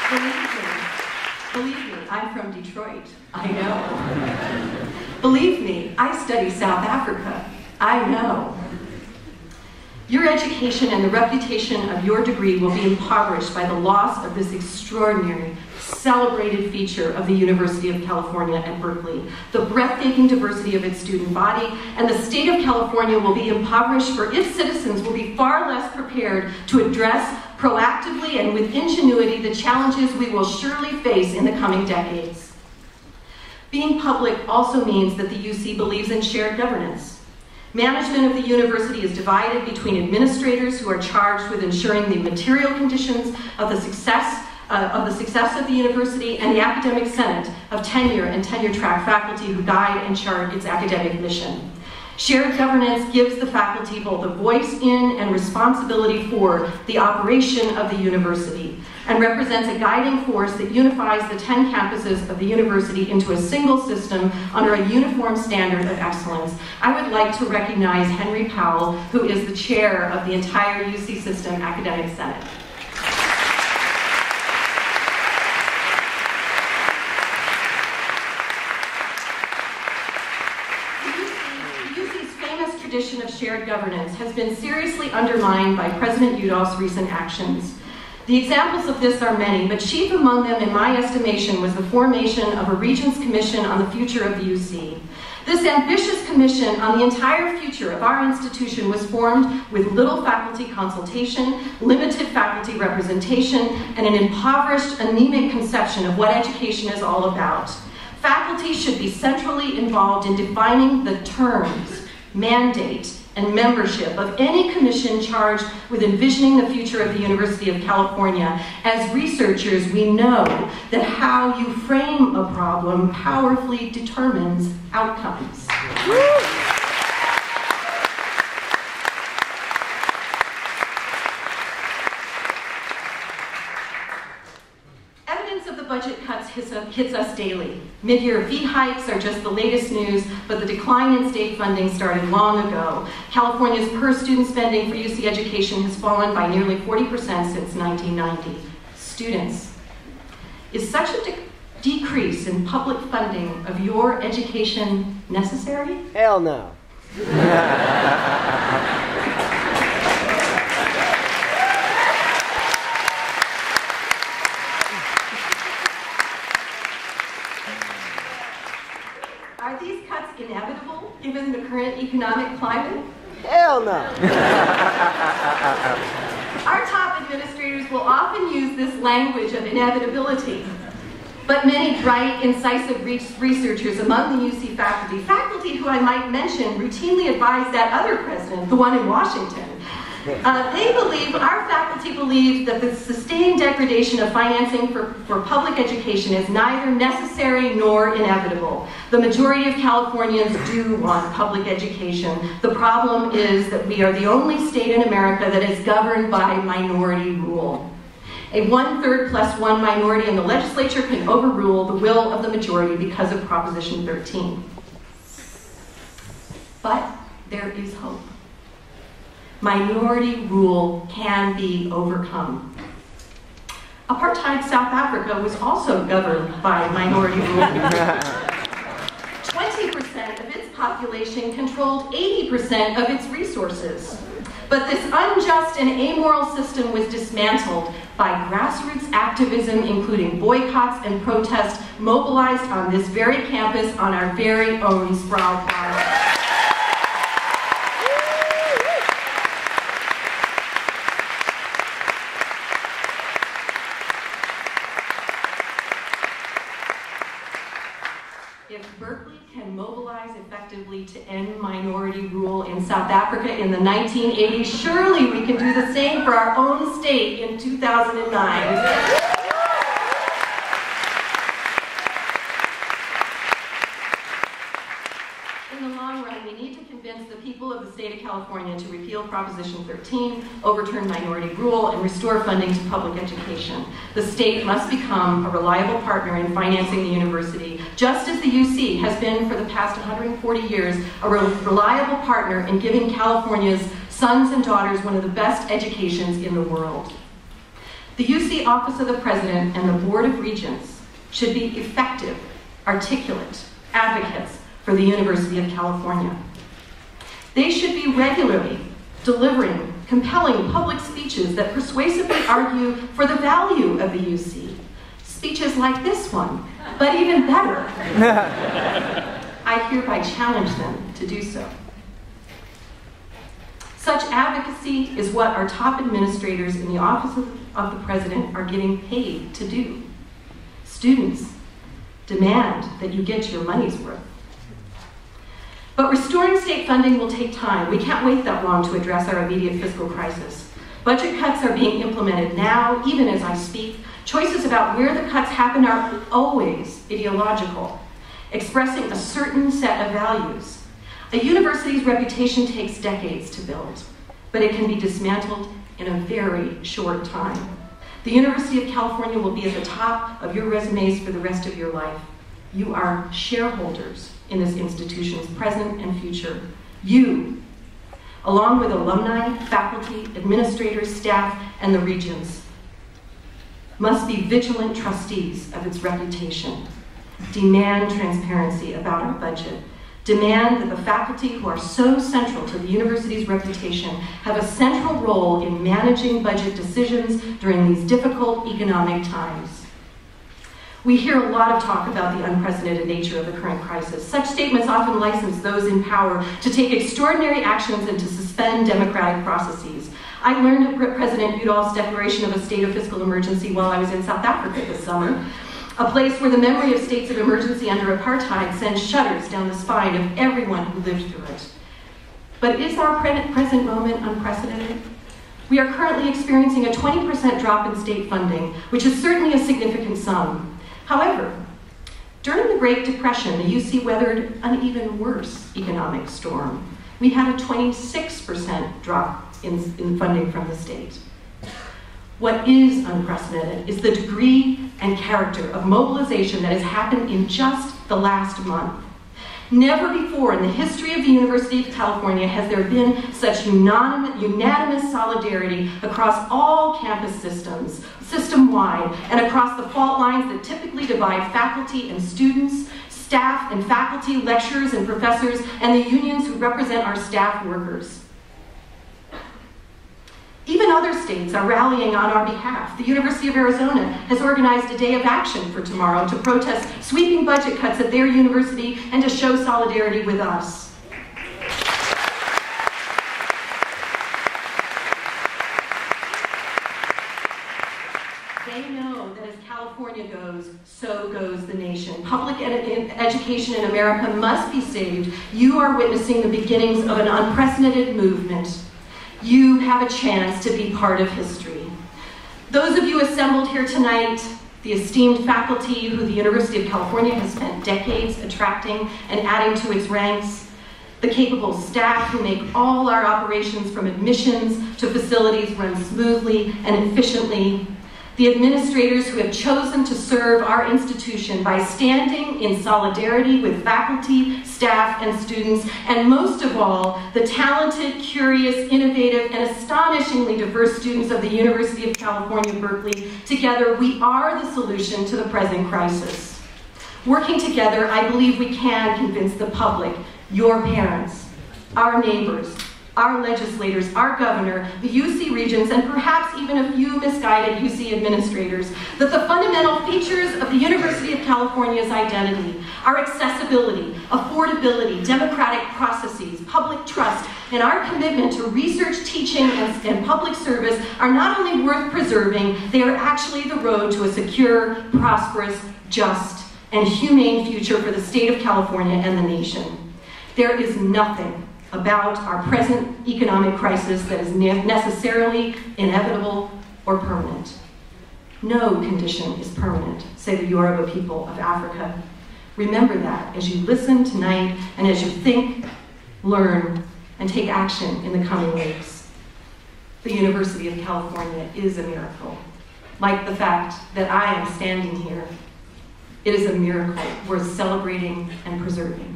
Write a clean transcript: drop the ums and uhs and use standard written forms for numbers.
Believe me, I'm from Detroit. I know. Believe me, I study South Africa. I know. Your education and the reputation of your degree will be impoverished by the loss of this extraordinary, celebrated feature of the University of California at Berkeley. The breathtaking diversity of its student body, and the state of California will be impoverished, for its citizens will be far less prepared to address proactively and with ingenuity the challenges we will surely face in the coming decades. Being public also means that the UC believes in shared governance. Management of the university is divided between administrators who are charged with ensuring the material conditions of the success of the university, and the academic senate of tenure and tenure-track faculty who guide and chart its academic mission. Shared governance gives the faculty both a voice in and responsibility for the operation of the university, and represents a guiding force that unifies the 10 campuses of the university into a single system under a uniform standard of excellence. I would like to recognize Henry Powell, who is the chair of the entire UC System Academic Senate. Tradition of shared governance has been seriously undermined by President Udall's recent actions. The examples of this are many, but chief among them, in my estimation, was the formation of a Regents Commission on the future of the UC. This ambitious commission on the entire future of our institution was formed with little faculty consultation, limited faculty representation, and an impoverished, anemic conception of what education is all about. Faculty should be centrally involved in defining the terms, mandate, and membership of any commission charged with envisioning the future of the University of California. As researchers, we know that how you frame a problem powerfully determines outcomes. Evidence of the budget cuts hits us daily. Mid-year fee hikes are just the latest news, but the decline in state funding started long ago. California's per-student spending for UC education has fallen by nearly 40% since 1990. Students, is such a decrease in public funding of your education necessary? Hell no. Are these cuts inevitable, given the current economic climate? Hell no. Our top administrators will often use this language of inevitability, but many bright, incisive researchers among the UC faculty who I might mention routinely advise that other president, the one in Washington. Our faculty believe that the sustained degradation of financing for public education is neither necessary nor inevitable. The majority of Californians do want public education. The problem is that we are the only state in America that is governed by minority rule. A 1/3 + 1 minority in the legislature can overrule the will of the majority because of Proposition 13. But there is hope. Minority rule can be overcome. Apartheid South Africa was also governed by minority rule. 20% of its population controlled 80% of its resources. But this unjust and amoral system was dismantled by grassroots activism, including boycotts and protests mobilized on this very campus on our very own Sproul Plaza. If Berkeley can mobilize effectively to end minority rule in South Africa in the 1980s, surely we can do the same for our own state in 2009. In the long run, we need to convince the people of the state of California to repeal Proposition 13, overturn minority rule, and restore funding to public education. The state must become a reliable partner in financing the university, just as the UC has been for the past 140 years, a reliable partner in giving California's sons and daughters one of the best educations in the world. The UC Office of the President and the Board of Regents should be effective, articulate advocates for the University of California. They should be regularly delivering compelling public speeches that persuasively argue for the value of the UC. Speeches like this one, but even better. I hereby challenge them to do so. Such advocacy is what our top administrators in the Office of the President are getting paid to do. Students demand that you get your money's worth. But restoring state funding will take time. We can't wait that long to address our immediate fiscal crisis. Budget cuts are being implemented now, even as I speak. Choices about where the cuts happen are always ideological, expressing a certain set of values. A university's reputation takes decades to build, but it can be dismantled in a very short time. The University of California will be at the top of your resumes for the rest of your life. You are shareholders in this institution's present and future. You, along with alumni, faculty, administrators, staff, and the regents, must be vigilant trustees of its reputation. Demand transparency about our budget. Demand that the faculty who are so central to the university's reputation have a central role in managing budget decisions during these difficult economic times. We hear a lot of talk about the unprecedented nature of the current crisis. Such statements often license those in power to take extraordinary actions and to suspend democratic processes. I learned of President Udall's declaration of a state of fiscal emergency while I was in South Africa this summer, a place where the memory of states of emergency under apartheid sends shudders down the spine of everyone who lived through it. But is our present moment unprecedented? We are currently experiencing a 20% drop in state funding, which is certainly a significant sum. However, during the Great Depression, the UC weathered an even worse economic storm. We had a 26% drop in funding from the state. What is unprecedented is the degree and character of mobilization that has happened in just the last month. Never before in the history of the University of California has there been such unanimous solidarity across all campus systems, system-wide, and across the fault lines that typically divide faculty and students, staff and faculty, lecturers and professors, and the unions who represent our staff workers. Even other states are rallying on our behalf. The University of Arizona has organized a day of action for tomorrow to protest sweeping budget cuts at their university and to show solidarity with us. They know that as California goes, so goes the nation. Public education in America must be saved. You are witnessing the beginnings of an unprecedented movement. You have a chance to be part of history. Those of you assembled here tonight, the esteemed faculty who the University of California has spent decades attracting and adding to its ranks, the capable staff who make all our operations from admissions to facilities run smoothly and efficiently, the administrators who have chosen to serve our institution by standing in solidarity with faculty, staff, and students, and most of all, the talented, curious, innovative, and astonishingly diverse students of the University of California, Berkeley. Together, we are the solution to the present crisis. Working together, I believe we can convince the public, your parents, our neighbors, our legislators, our governor, the UC regents, and perhaps even a few misguided UC administrators, that the fundamental features of the University of California's identity, our accessibility, affordability, democratic processes, public trust, and our commitment to research, teaching, and public service are not only worth preserving, they are actually the road to a secure, prosperous, just, and humane future for the state of California and the nation. There is nothing about our present economic crisis that is necessarily inevitable or permanent. No condition is permanent, say the Yoruba people of Africa. Remember that as you listen tonight and as you think, learn, and take action in the coming weeks. The University of California is a miracle. Like the fact that I am standing here, it is a miracle worth celebrating and preserving.